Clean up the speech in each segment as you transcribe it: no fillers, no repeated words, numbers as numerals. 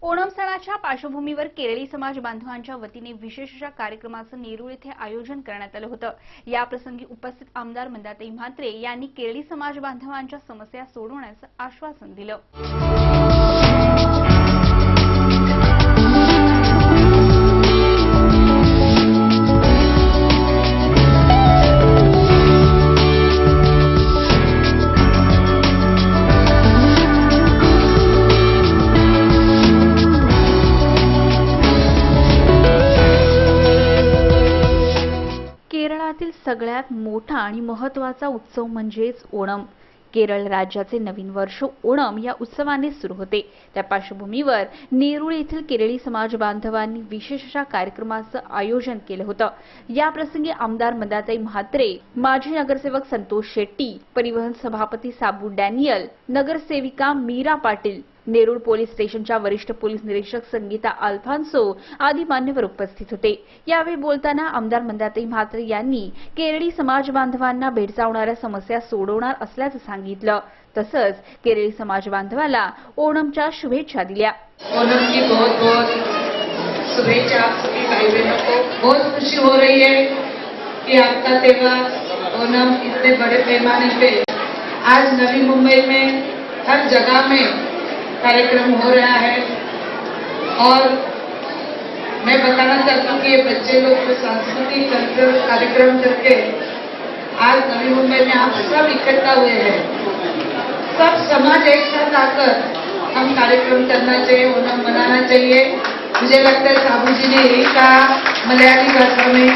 ओणम सणाच्या पार्श्वभूमीवर केरळी समाज बांधवांच्या वतीने विशेष अशा कार्यक्रमाचं नेरूळ येथे आयोजन करण्यात आलं होतं। या प्रसंगी उपस्थित आमदार मंदाताई म्हात्रे यांनी केरळी समाज बांधवांच्या समस्या सोडवण्याचं आश्वासन दिलं। केरळातील सगळ्यात मोठा आणि महत्त्वाचा उत्सव म्हणजेच ओणम। केरळ राज्याचे नवीन वर्ष ओणम या उत्सवाने सुरू होते। त्या पार्श्वभूमीवर नेरूळ येथील केरळी समाज बांधवांनी विशेष अशा कार्यक्रमाचं आयोजन केलं होतं। या प्रसंगी आमदार मंदाताई म्हात्रे, माजी नगरसेवक संतोष शेट्टी, परिवहन सभापती साबू डॅनियल, नगरसेविका मीरा पाटील, नेरूळ पोलीस स्टेशनच्या वरिष्ठ पोलीस निरीक्षक संगीता अल्फान्सो आदी मान्यवर उपस्थित होते। यावेळी बोलताना आमदार मंदाताई म्हात्रे यांनी केरळी समाज बांधवांना भेडसावणाऱ्या समस्या सोडवणार असल्याचं सांगितलं। तसंच केरळी समाज बांधवाला ओणमच्या शुभेच्छा दिल्या। ओणम की बहुत बहुत शुभेच्छा आप सभी भाई बहनों को। बहुत खुशी हो रही है कि आपका त्योहार ओणम इतने बड़े पैमाने पे आज नवी मुंबई में हर जगह में कार्यक्रम हो रहा है। और मैं बताना चाहती हूँ कि ये बच्चे लोग जो सांस्कृतिक कार्यक्रम करके आज नवी मुंबई में आप सब इकट्ठा हुए हैं। सब समाज एक साथ आकर हम कार्यक्रम करना चाहिए, ओणम मनाना चाहिए। मुझे लगता है साबू जी ने यही कहा मलयाली भाषा में।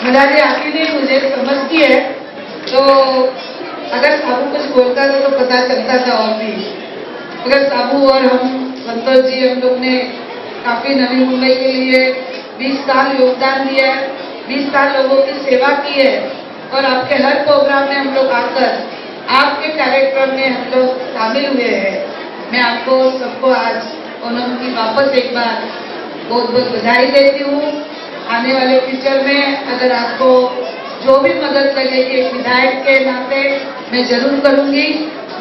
मलयाली आती नहीं, मुझे समझती है, तो अगर साबू कुछ बोलता था तो पता चलता था। और भी अगर साबू और हम संतोष जी, हम लोग ने काफी नवी मुंबई के लिए 20 साल योगदान दिया है, 20 साल लोगों की सेवा की है। और आपके हर प्रोग्राम में हम लोग आकर आपके कार्यक्रम में हम लोग शामिल हुए हैं। मैं आपको सबको आज ओणम की वापस एक बार बहुत बहुत बधाई देती हूँ। आने वाले फ्यूचर में अगर आपको जो भी मदद लगेगी एक विधायक के नाते मैं जरूर करूंगी।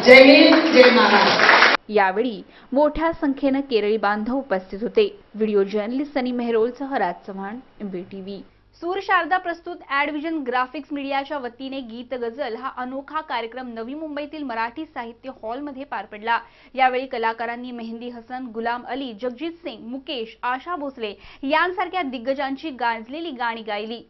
जय हिंद, जय महाराष्ट्र। यावेळी मोठ्या संख्येने केरळी बांधव उपस्थित होते। व्हिडिओ जर्नलिस्ट सनी मेहरोलसह राज चव्हाण, MBTV। सूर शारदा प्रस्तुत ॲडव्हिजन ग्राफिक्स मीडियाच्या वतीने गीत गझल हा अनोखा कार्यक्रम नवी मुंबईतील मराठी साहित्य हॉलमध्ये पार पडला। यावेळी कलाकारांनी मेहंदी हसन, गुलाम अली, जगजीत सिंग, मुकेश, आशा भोसले यांसारख्या दिग्गजांची गाजलेली गाणी गायली।